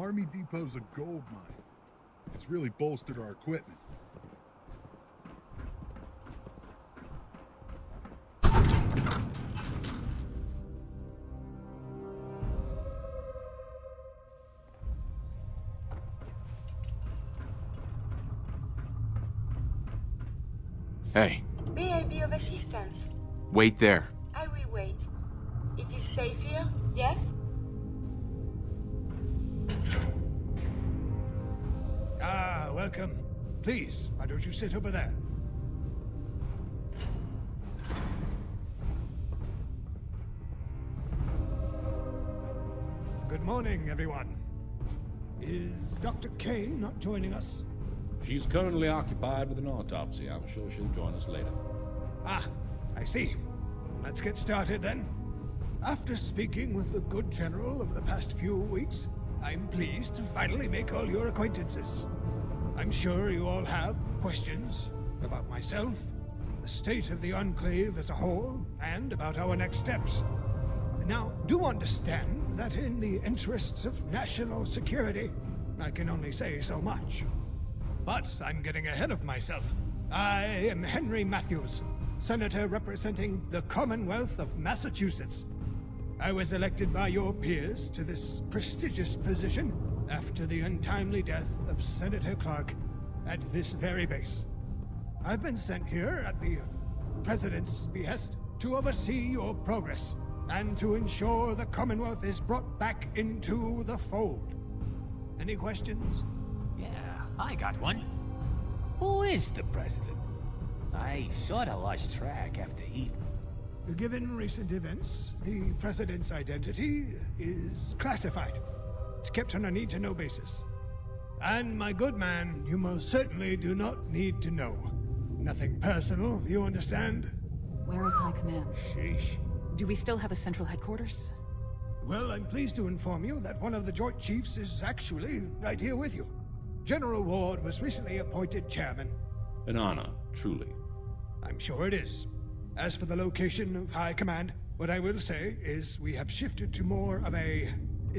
Army Depot's a gold mine. It's really bolstered our equipment. Hey. May I be of assistance? Wait there. I will wait. It is safe here, yes? Ah, welcome. Please, why don't you sit over there? Good morning, everyone. Is Dr. Kane not joining us? She's currently occupied with an autopsy. I'm sure she'll join us later. Ah, I see. Let's get started then. After speaking with the good general over the past few weeks, I'm pleased to finally make all your acquaintances. I'm sure you all have questions about myself, the state of the Enclave as a whole, and about our next steps. Now, do understand that in the interests of national security, I can only say so much. But I'm getting ahead of myself. I am Henry Matthews, Senator representing the Commonwealth of Massachusetts. I was elected by your peers to this prestigious position after the untimely death of Senator Clark at this very base. I've been sent here at the President's behest to oversee your progress and to ensure the Commonwealth is brought back into the fold. Any questions? Yeah, I got one. Who is the president? I sorta lost track after Eden. Given recent events, the President's identity is classified. It's kept on a need-to-know basis. And my good man, you most certainly do not need to know. Nothing personal, you understand? Where is High Command? Sheesh. Do we still have a central headquarters? Well, I'm pleased to inform you that one of the Joint Chiefs is actually right here with you. General Ward was recently appointed chairman. An honor, truly. I'm sure it is. As for the location of High Command, what I will say is we have shifted to more of a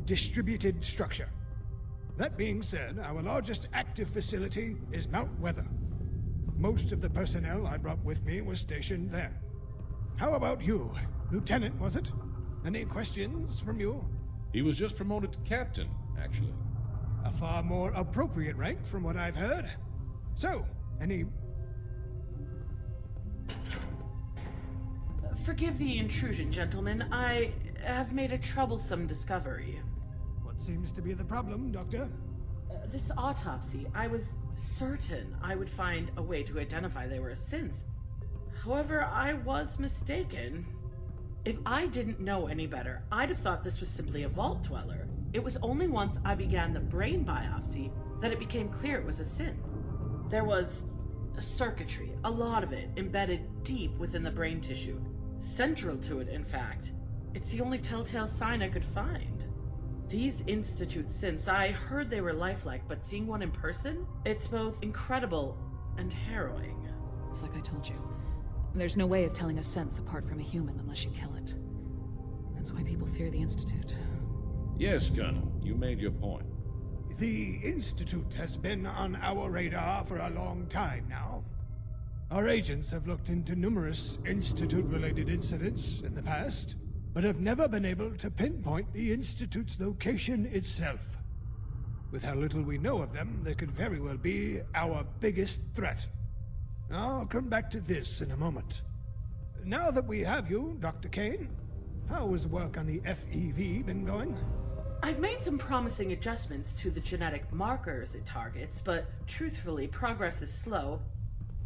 distributed structure. That being said, our largest active facility is Mount Weather. Most of the personnel I brought with me was stationed there. How about you? Lieutenant, was it? Any questions from you? He was just promoted to captain, actually. A far more appropriate rank from what I've heard. So, any... Forgive the intrusion, gentlemen. I have made a troublesome discovery. What seems to be the problem, Doctor? This autopsy, I was certain I would find a way to identify they were a synth. However, I was mistaken. If I didn't know any better, I'd have thought this was simply a vault dweller. It was only once I began the brain biopsy that it became clear it was a synth. There was circuitry, a lot of it, embedded deep within the brain tissue. Central to it, in fact. It's the only telltale sign I could find. These Institute synths, I heard they were lifelike, but seeing one in person, it's both incredible and harrowing. It's like I told you. There's no way of telling a synth apart from a human unless you kill it. That's why people fear the Institute. Yes, Colonel, you made your point. The Institute has been on our radar for a long time now. Our agents have looked into numerous Institute-related incidents in the past, but have never been able to pinpoint the Institute's location itself. With how little we know of them, they could very well be our biggest threat. I'll come back to this in a moment. Now that we have you, Dr. Kane, how has work on the FEV been going? I've made some promising adjustments to the genetic markers it targets, but truthfully, progress is slow.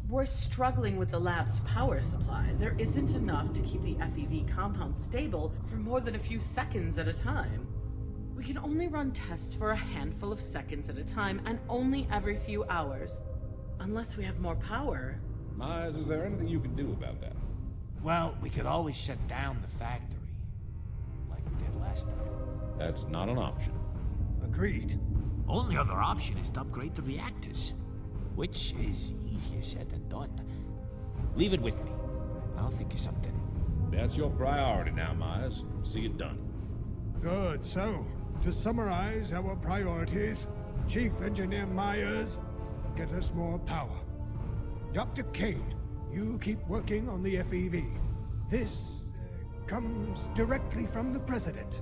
We're struggling with the lab's power supply. There isn't enough to keep the FEV compound stable for more than a few seconds at a time. We can only run tests for a handful of seconds at a time, and only every few hours. Unless we have more power. Myers, is there anything you can do about that? Well, we could always shut down the factory. Like we did last time. That's not an option. Agreed. Only other option is to upgrade the reactors. Which is easier said than done. Leave it with me. I'll think of something. That's your priority now, Myers. See it done. Good, so, To summarize our priorities, Chief Engineer Myers, get us more power. Dr. Kane, you keep working on the FEV. This comes directly from the President.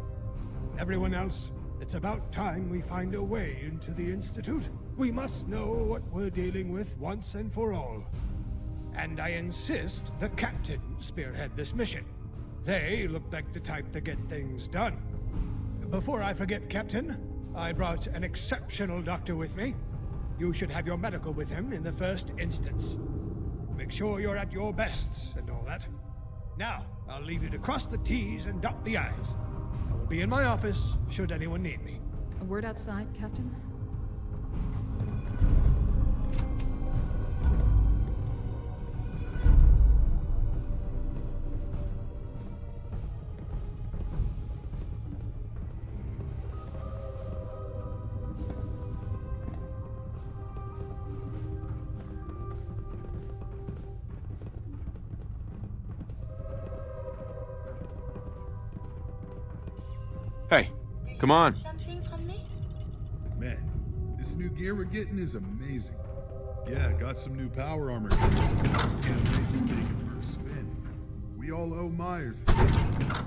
Everyone else, it's about time we find a way into the Institute. We must know what we're dealing with once and for all. And I insist the Captain spearhead this mission. They look like the type to get things done. Before I forget, Captain, I brought an exceptional doctor with me. You should have your medical with him in the first instance. Make sure you're at your best and all that. Now, I'll leave you to cross the T's and dot the I's. I will be in my office should anyone need me. A word outside, Captain? Hey, come on. Something from me? Man, this new gear we're getting is amazing. Yeah, got some new power armor. Can't wait to take it for a spin. We all owe Myers for that.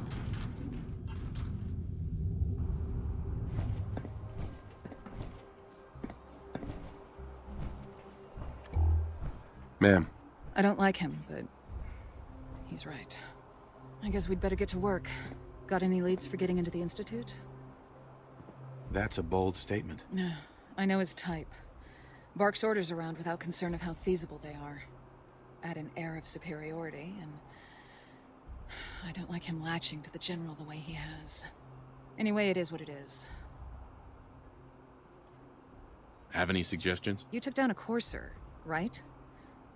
Ma'am, I don't like him, but he's right. I guess we'd better get to work. Got any leads for getting into the Institute? that's a bold statement. I know his type. Barks orders around without concern of how feasible they are. Add an air of superiority, and I don't like him latching to the General the way he has. Anyway, it is what it is. Have any suggestions? You took down a Courser, right?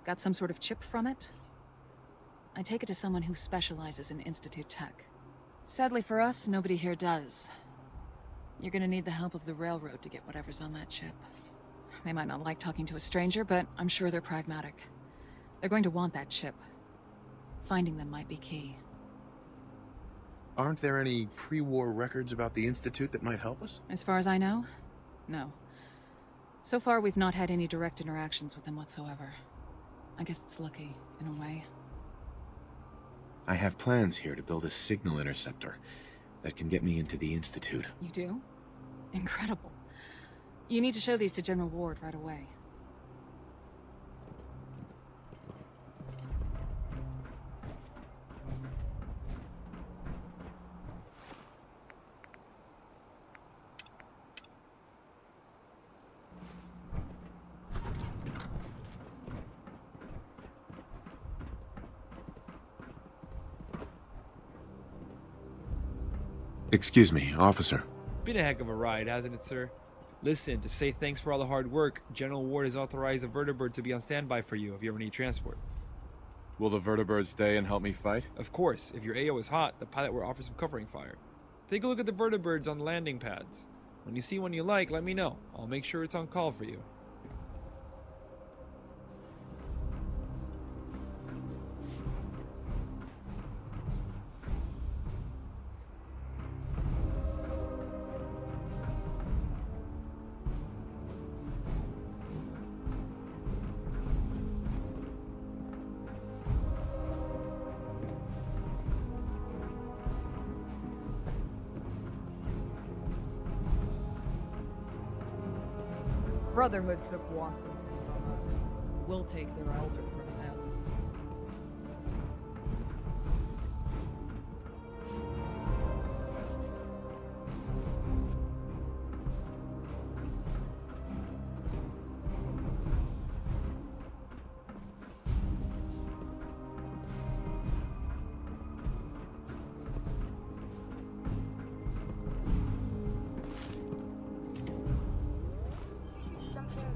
Got some sort of chip from it? I take it to someone who specializes in Institute tech. Sadly for us, nobody here does. You're gonna need the help of the Railroad to get whatever's on that chip. They might not like talking to a stranger, but I'm sure they're pragmatic. They're going to want that chip. Finding them might be key. Aren't there any pre-war records about the Institute that might help us? As far as I know, no. So far, we've not had any direct interactions with them whatsoever. I guess it's lucky, in a way. I have plans here to build a signal interceptor that can get me into the Institute. You do? Incredible. You need to show these to General Ward right away. Excuse me, officer. Been a heck of a ride, hasn't it, sir? Listen, to say thanks for all the hard work, General Ward has authorized a vertibird to be on standby for you if you ever need transport. Will the vertibird stay and help me fight? Of course, if your AO is hot, the pilot will offer some covering fire. Take a look at the vertibirds on the landing pads. When you see one you like, let me know. I'll make sure it's on call for you. Brotherhood took Washington from us. We'll take their elder from them.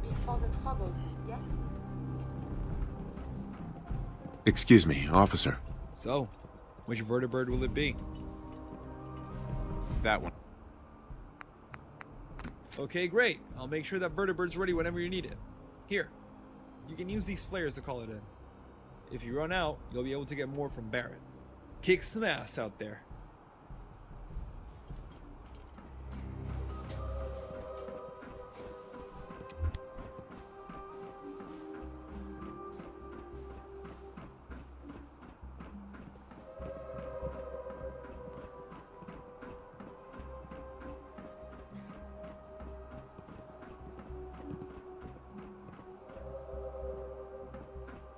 Before the troubles, yes? Excuse me, officer. So, which vertibird will it be? That one. Okay, great. I'll make sure that vertibird's ready whenever you need it. Here, you can use these flares to call it in. If you run out, you'll be able to get more from Barrett. Kick some ass out there.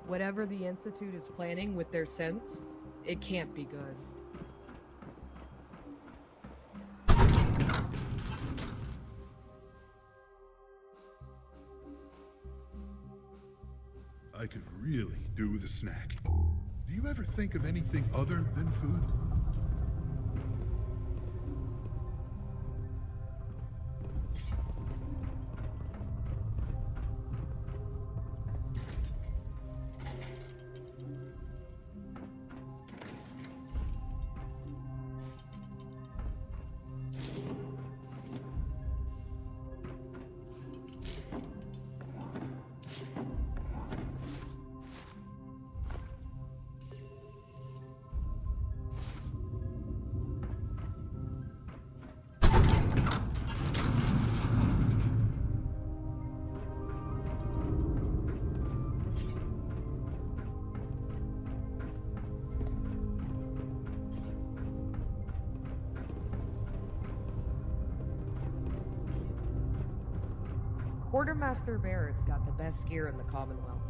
Whatever the Institute is planning with their synths, it can't be good. I could really do with a snack. Do you ever think of anything other than food? Quartermaster Barrett's got the best gear in the Commonwealth.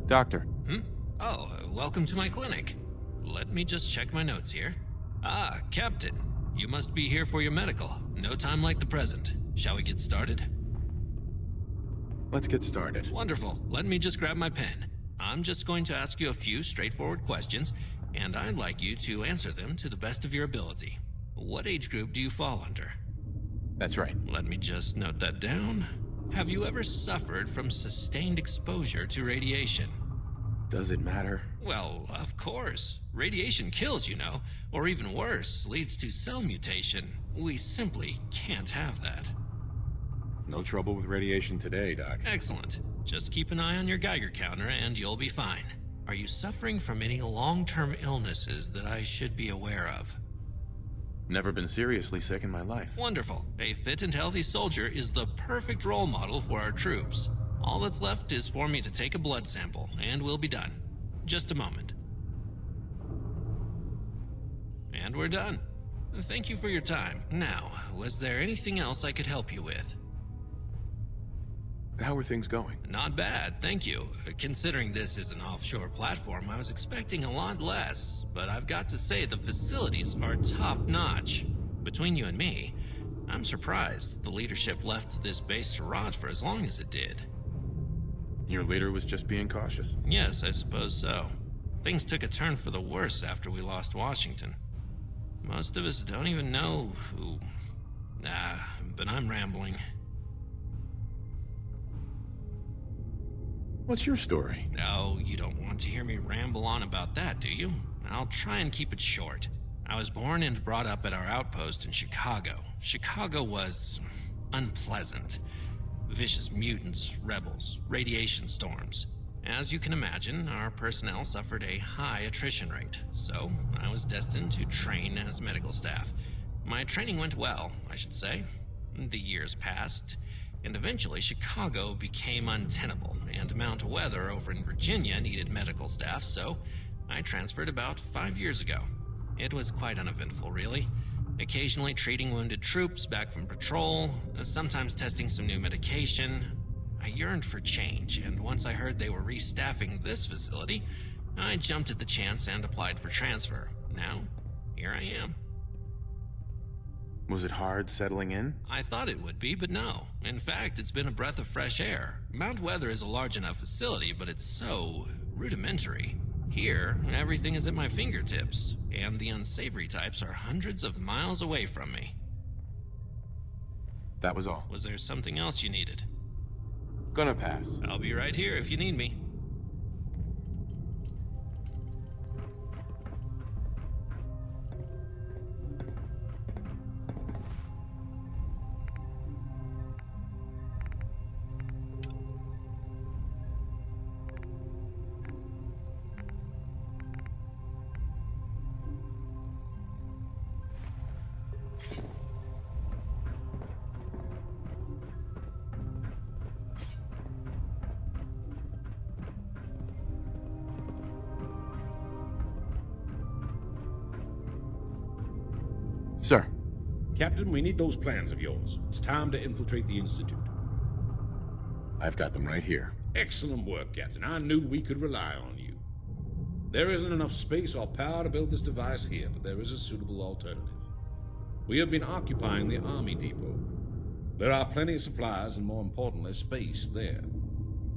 Doctor, Oh, welcome to my clinic. Let me just check my notes here. Ah, Captain. You must be here for your medical. No time like the present. Shall we get started? let's get started. Wonderful. Let me just grab my pen. I'm just going to ask you a few straightforward questions, and I'd like you to answer them to the best of your ability. What age group do you fall under? That's right. Let me just note that down. Have you ever suffered from sustained exposure to radiation? Does it matter? Well, of course. Radiation kills, you know, or even worse, leads to cell mutation. We simply can't have that. No trouble with radiation today, Doc. Excellent. Just keep an eye on your Geiger counter and you'll be fine. Are you suffering from any long-term illnesses that I should be aware of? Never been seriously sick in my life. Wonderful. A fit and healthy soldier is the perfect role model for our troops. All that's left is for me to take a blood sample, and we'll be done. Just a moment. And we're done. Thank you for your time. Now, was there anything else I could help you with? How are things going? Not bad, thank you. Considering this is an offshore platform, I was expecting a lot less, but I've got to say the facilities are top-notch. Between you and me, I'm surprised the leadership left this base to rot for as long as it did. Your leader was just being cautious. Yes, I suppose so. Things took a turn for the worse after we lost Washington. Most of us don't even know who... but I'm rambling. What's your story? Oh, you don't want to hear me ramble on about that, do you? I'll try and keep it short. I was born and brought up at our outpost in Chicago. Chicago was... unpleasant. Vicious mutants, rebels, radiation storms. As you can imagine, our personnel suffered a high attrition rate, so I was destined to train as medical staff. My training went well, I should say. The years passed, and eventually Chicago became untenable, and Mount Weather over in Virginia needed medical staff, so I transferred about 5 years ago. It was quite uneventful, really. Occasionally treating wounded troops back from patrol, sometimes testing some new medication. I yearned for change, and once I heard they were restaffing this facility, I jumped at the chance and applied for transfer. Now, here I am. Was it hard settling in? I thought it would be, but no. In fact, it's been a breath of fresh air. Mount Weather is a large enough facility, but it's so rudimentary. Here, everything is at my fingertips, and the unsavory types are hundreds of miles away from me. That was all. Was there something else you needed? Gonna pass. I'll be right here if you need me. Captain, we need those plans of yours. It's time to infiltrate the Institute. I've got them right here. Excellent work, Captain. I knew we could rely on you. There isn't enough space or power to build this device here, but there is a suitable alternative. We have been occupying the Army Depot. There are plenty of supplies and, more importantly, space there.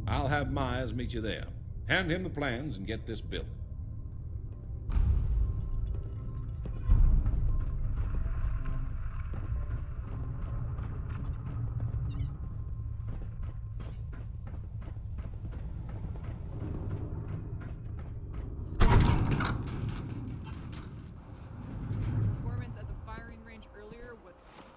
I'll have Myers meet you there. Hand him the plans and get this built. Performance at the firing range earlier was disappointing.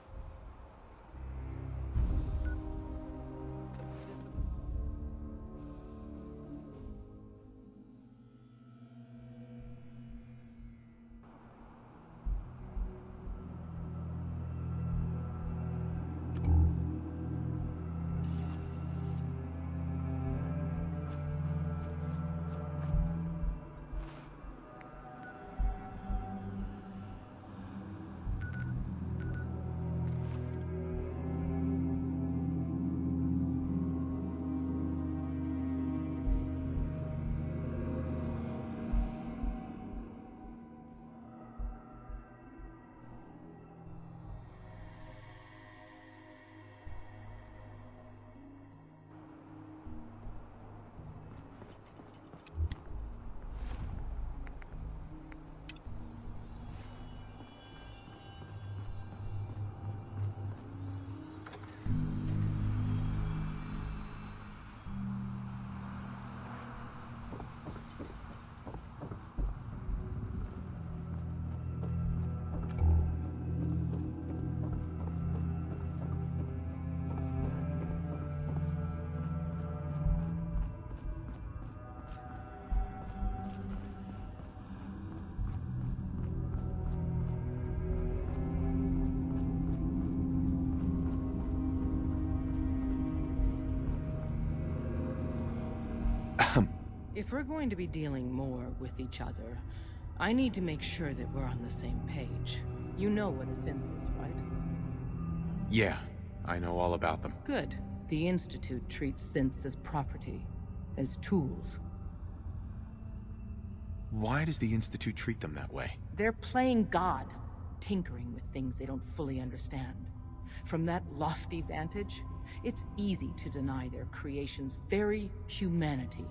If we're going to be dealing more with each other, I need to make sure that we're on the same page. You know what a synth is, right? Yeah, I know all about them. Good. The Institute treats synths as property, as tools. Why does the Institute treat them that way? They're playing God, tinkering with things they don't fully understand. From that lofty vantage, it's easy to deny their creation's very humanity.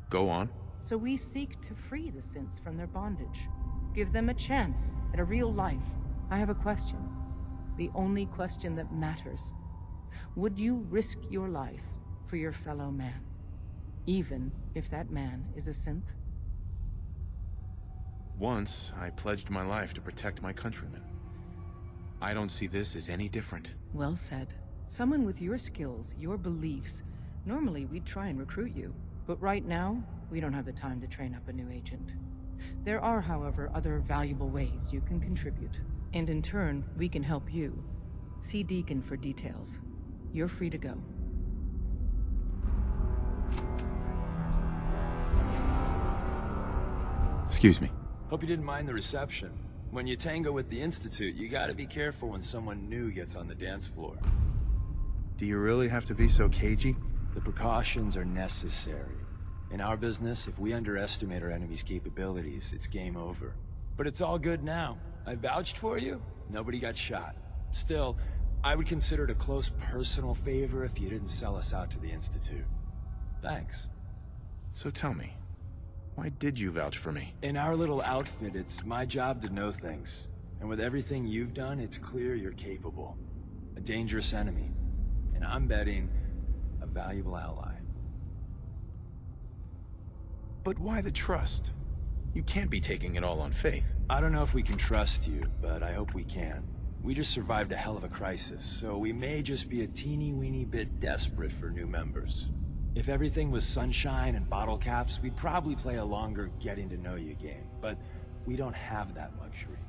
Go on. So we seek to free the synths from their bondage. Give them a chance at a real life. I have a question. The only question that matters. Would you risk your life for your fellow man? Even if that man is a synth? Once, I pledged my life to protect my countrymen. I don't see this as any different. Well said. Someone with your skills, your beliefs, normally we'd try and recruit you. But right now, we don't have the time to train up a new agent. There are, however, other valuable ways you can contribute. And in turn, we can help you. See Deacon for details. You're free to go. Excuse me. Hope you didn't mind the reception. When you tango with the Institute, you gotta be careful when someone new gets on the dance floor. Do you really have to be so cagey? The precautions are necessary. In our business, if we underestimate our enemy's capabilities, it's game over. But it's all good now. I vouched for you. Nobody got shot. Still, I would consider it a close personal favor if you didn't sell us out to the Institute. Thanks. So tell me, why did you vouch for me? In our little outfit, it's my job to know things. And with everything you've done, it's clear you're capable. A dangerous enemy. And I'm betting a valuable ally. But why the trust? You can't be taking it all on faith. I don't know if we can trust you, but I hope we can. We just survived a hell of a crisis, so we may just be a teeny-weeny bit desperate for new members. If everything was sunshine and bottle caps, we'd probably play a longer getting-to-know-you game, but we don't have that luxury.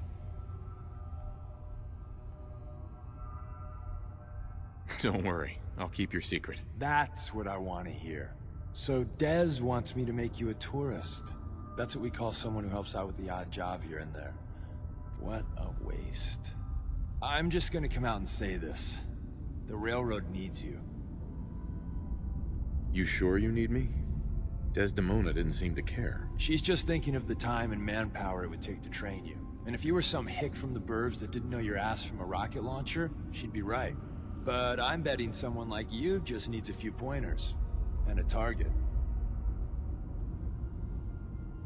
Don't worry, I'll keep your secret. That's what I want to hear. So Dez wants me to make you a tourist. That's what we call someone who helps out with the odd job here and there. What a waste. I'm just gonna come out and say this. The railroad needs you. You sure you need me? Desdemona didn't seem to care. She's just thinking of the time and manpower it would take to train you. And if you were some hick from the burbs that didn't know your ass from a rocket launcher, she'd be right. But I'm betting someone like you just needs a few pointers. And a target.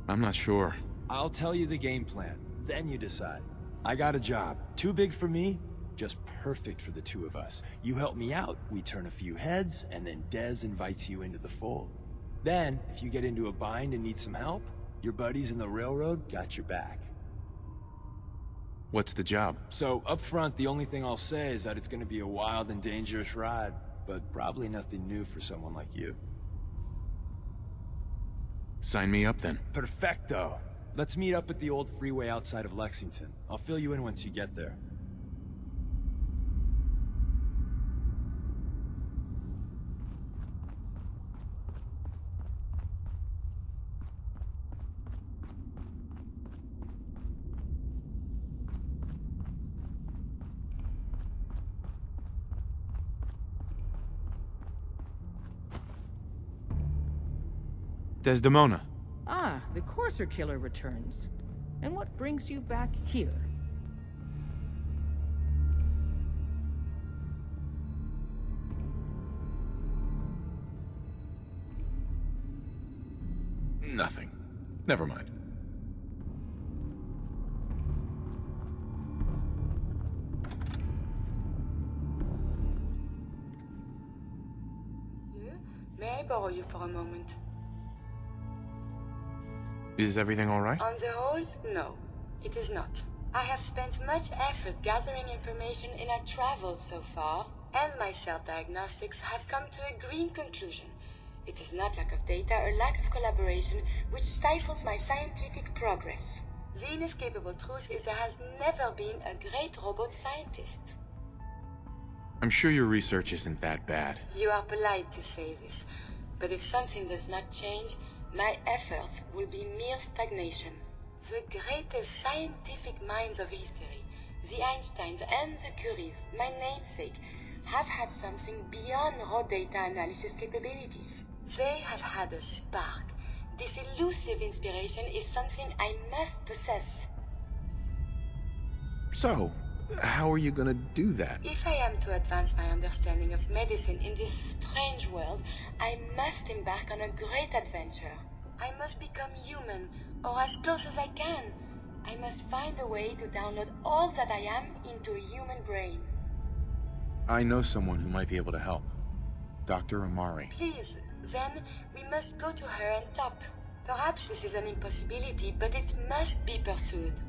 I'm not sure. I'll tell you the game plan, then you decide. I got a job. Too big for me, just perfect for the two of us. You help me out, we turn a few heads, and then Dez invites you into the fold. Then, if you get into a bind and need some help, your buddies in the railroad got your back. What's the job? So, up front, the only thing I'll say is that it's gonna be a wild and dangerous ride, but probably nothing new for someone like you. Sign me up then. Perfecto. Let's meet up at the old freeway outside of Lexington. I'll fill you in once you get there. Desdemona. Ah, the Courser Killer returns. And what brings you back here? Nothing. Never mind. Monsieur, may I borrow you for a moment? Is everything all right? On the whole, no, it is not. I have spent much effort gathering information in our travels so far, and my self-diagnostics have come to a green conclusion. It is not lack of data or lack of collaboration which stifles my scientific progress. The inescapable truth is there has never been a great robot scientist. I'm sure your research isn't that bad. You are polite to say this, but if something does not change, my efforts will be mere stagnation. The greatest scientific minds of history, the Einsteins and the Curies, my namesake, have had something beyond raw data analysis capabilities. They have had a spark. This elusive inspiration is something I must possess. So, how are you gonna do that? If I am to advance my understanding of medicine in this strange world, I must embark on a great adventure. I must become human, or as close as I can. I must find a way to download all that I am into a human brain. I know someone who might be able to help. Dr. Amari. Please, then we must go to her and talk. Perhaps this is an impossibility, but it must be pursued.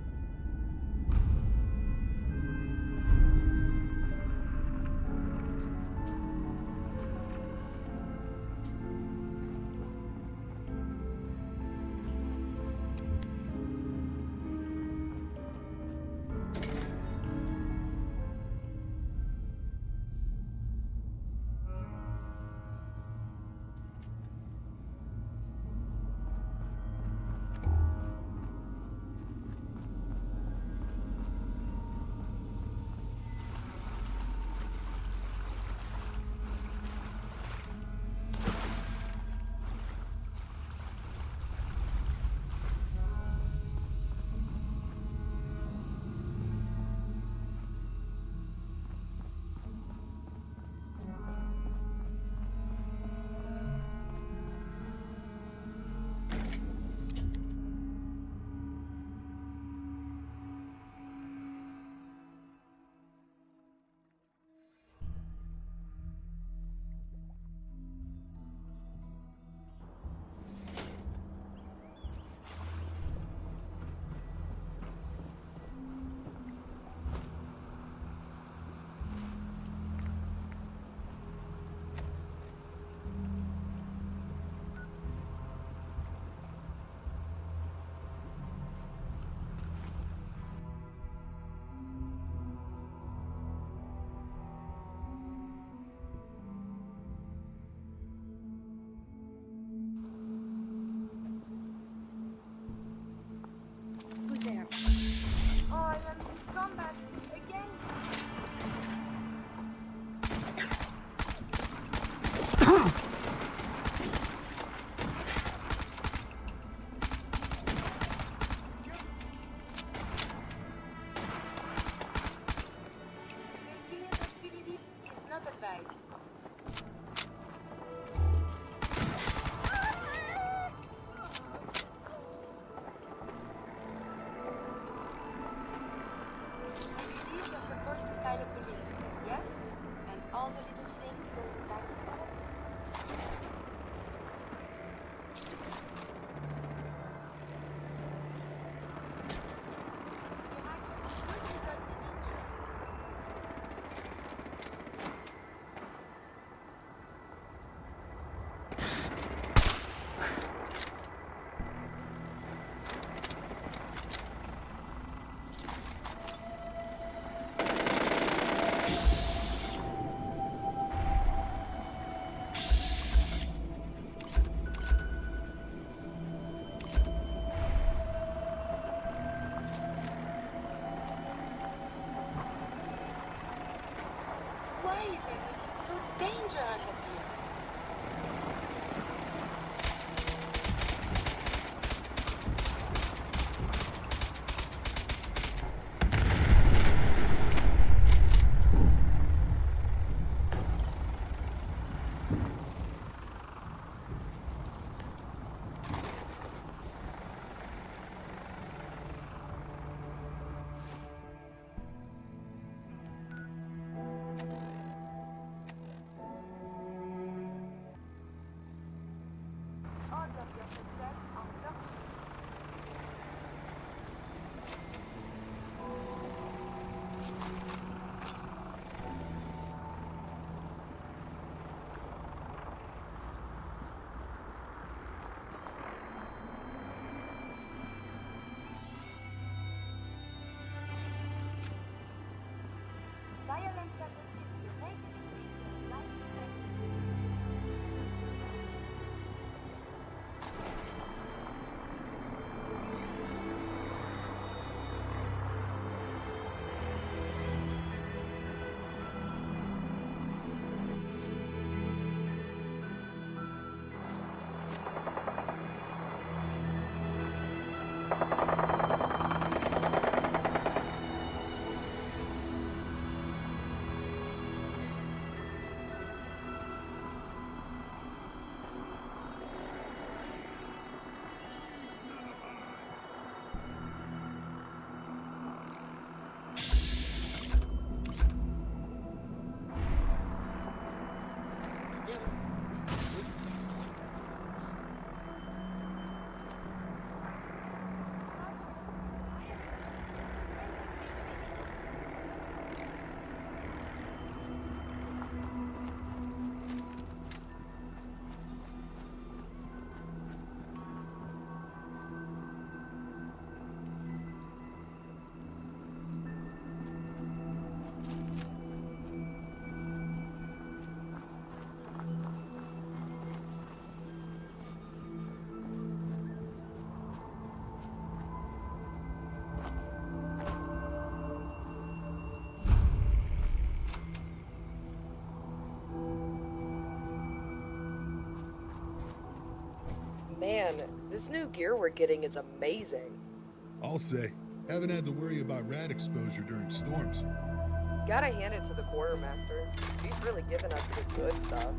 Man, this new gear we're getting is amazing. I'll say, haven't had to worry about rat exposure during storms. Gotta hand it to the quartermaster. He's really given us the good stuff.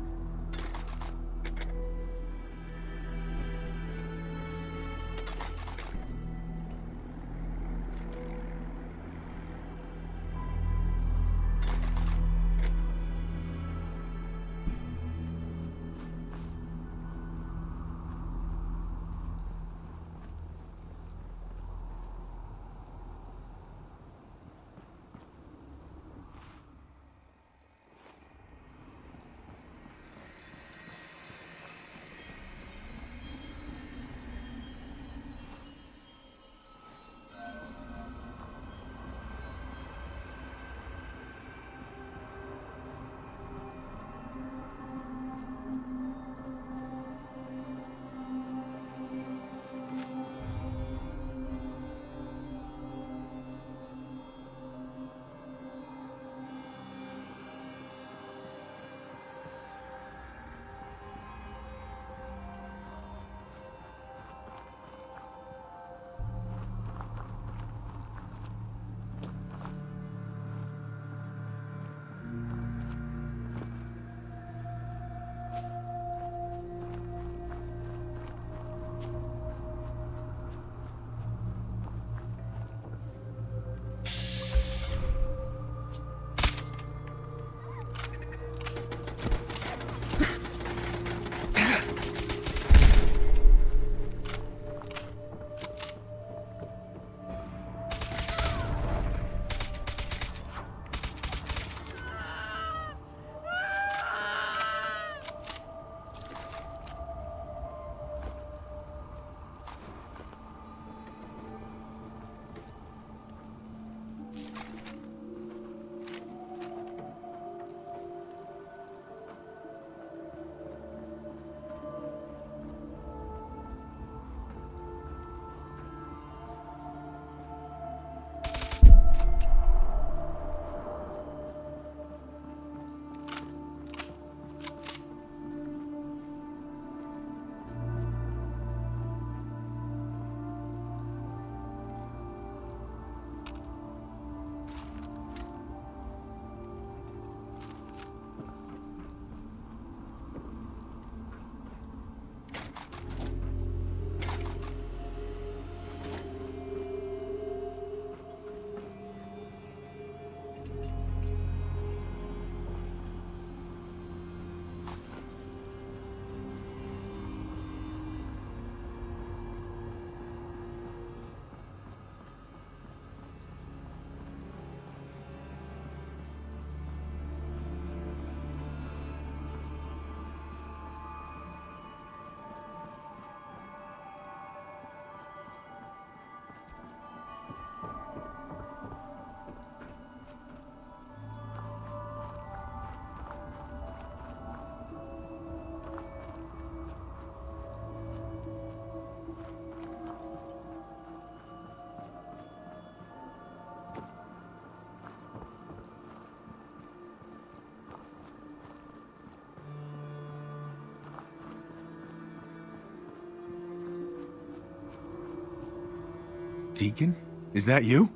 Deacon? Is that you?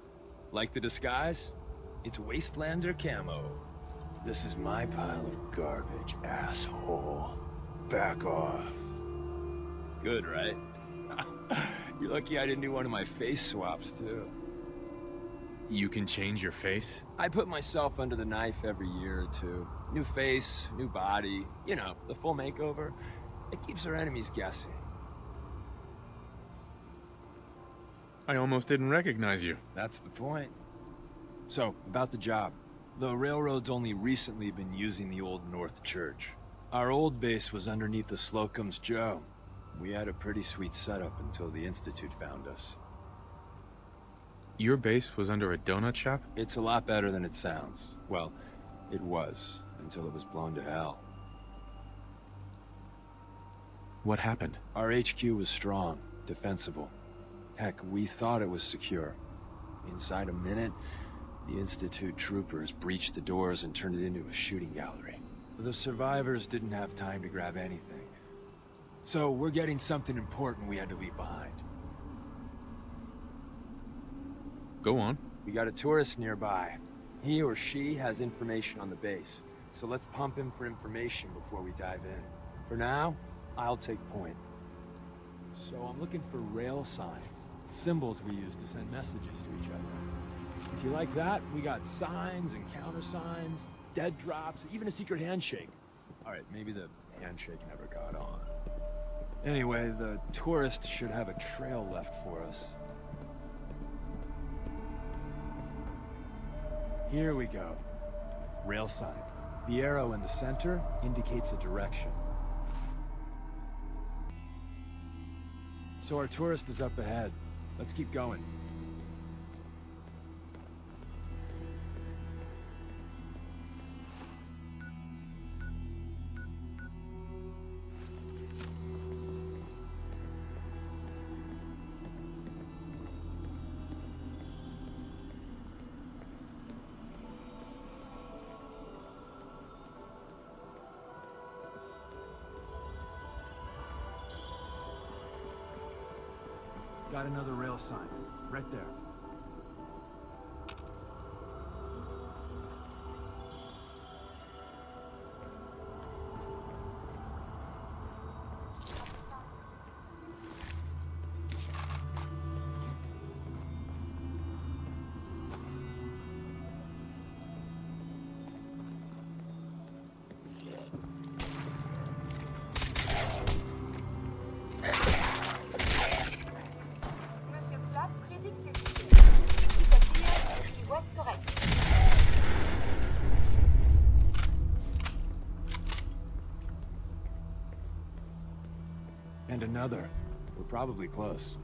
Like the disguise? It's Wastelander camo. This is my pile of garbage, asshole. Back off. Good, right? You're lucky I didn't do one of my face swaps, too. You can change your face? I put myself under the knife every year or two. New face, new body, you know, the full makeover. It keeps our enemies guessing. I almost didn't recognize you. That's the point. So, about the job. The railroad's only recently been using the Old North Church. Our old base was underneath the Slocum's Joe. We had a pretty sweet setup until the Institute found us. Your base was under a donut shop? It's a lot better than it sounds. Well, it was, until it was blown to hell. What happened? Our HQ was strong, defensible. Heck, we thought it was secure. Inside a minute, the Institute troopers breached the doors and turned it into a shooting gallery. The survivors didn't have time to grab anything. So we're getting something important we had to leave behind. Go on. We got a tourist nearby. He or she has information on the base. So let's pump him for information before we dive in. For now, I'll take point. So I'm looking for rail signs. Symbols we use to send messages to each other. If you like that, we got signs and countersigns, dead drops, even a secret handshake. Alright, maybe the handshake never got on. Anyway, the tourist should have a trail left for us. Here we go. Rail sign. The arrow in the center indicates a direction. So our tourist is up ahead. Let's keep going. Got another rail sign. Right there. And another. We're probably close.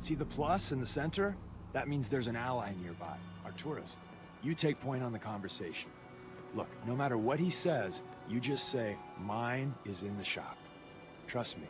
See the plus in the center? That means there's an ally nearby, our tourist. You take point on the conversation. Look, no matter what he says, you just say, mine is in the shop. Trust me.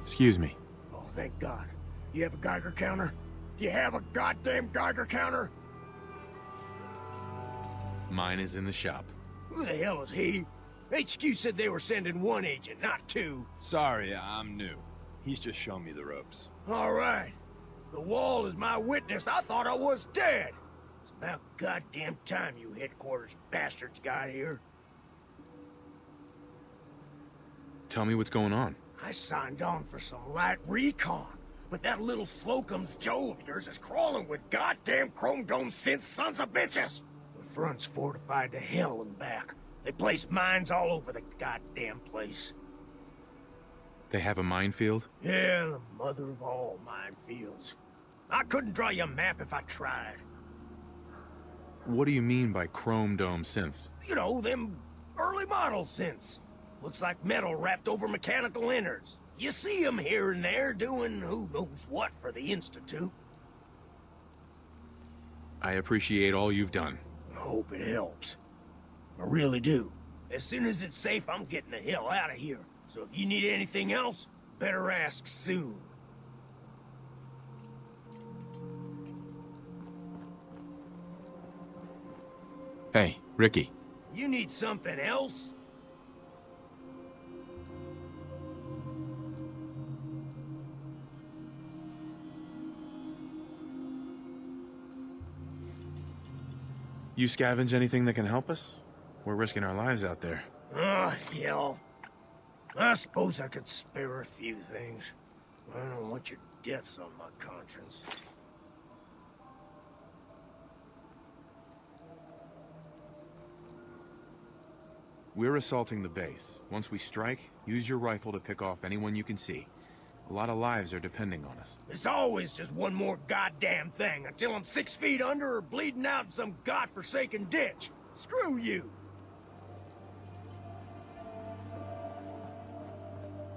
Excuse me. Oh, thank God. You have a Geiger counter? Do you have a goddamn Geiger counter? Mine is in the shop. Who the hell is he? HQ said they were sending one agent, not two. Sorry, I'm new. He's just shown me the ropes. All right. The wall is my witness. I thought I was dead. It's about goddamn time you headquarters bastards got here. Tell me what's going on. I signed on for some light recon. but that little Slocum's Joe of yours is crawling with goddamn Chrome Dome synth sons of bitches. The front's fortified to hell and back. They placed mines all over the goddamn place. They have a minefield? Yeah, the mother of all minefields. I couldn't draw you a map if I tried. What do you mean by Chrome Dome synths? You know, them early model synths. Looks like metal wrapped over mechanical innards. You see them here and there doing who knows what for the Institute. I appreciate all you've done. I hope it helps. I really do. As soon as it's safe, I'm getting the hell out of here. So if you need anything else, better ask soon. Hey, Ricky. You need something else? You scavenge anything that can help us? We're risking our lives out there. Oh, hell. I suppose I could spare a few things. I don't want your deaths on my conscience. We're assaulting the base. Once we strike, use your rifle to pick off anyone you can see. A lot of lives are depending on us. It's always just one more goddamn thing until I'm 6 feet under or bleeding out in some godforsaken ditch. Screw you!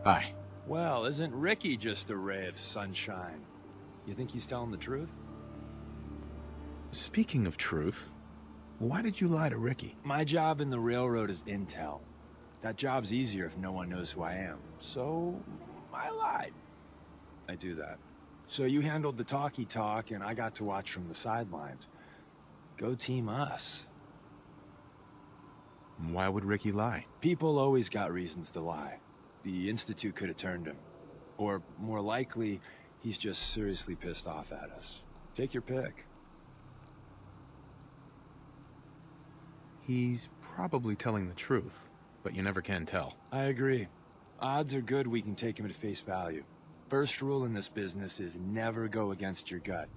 Hi. Well, isn't Ricky just a ray of sunshine? You think he's telling the truth? Speaking of truth, why did you lie to Ricky? My job in the railroad is intel. That job's easier if no one knows who I am. So, I lied. I do that. So you handled the talkie talk, and I got to watch from the sidelines. Go team us. Why would Ricky lie? People always got reasons to lie. The Institute could have turned him. Or, more likely, he's just seriously pissed off at us. Take your pick. He's probably telling the truth, but you never can tell. I agree. Odds are good we can take him at face value. First rule in this business is never go against your gut.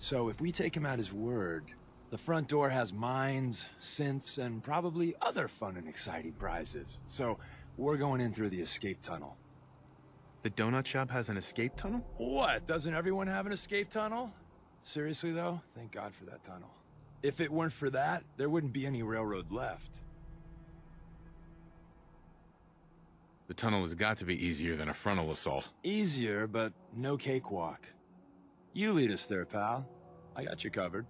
So if we take him at his word, the front door has mines, synths, and probably other fun and exciting prizes. So we're going in through the escape tunnel. The donut shop has an escape tunnel? What? Doesn't everyone have an escape tunnel? Seriously though, thank God for that tunnel. If it weren't for that, there wouldn't be any railroad left. The tunnel has got to be easier than a frontal assault. Easier, but no cakewalk. You lead us there, pal. I got you covered.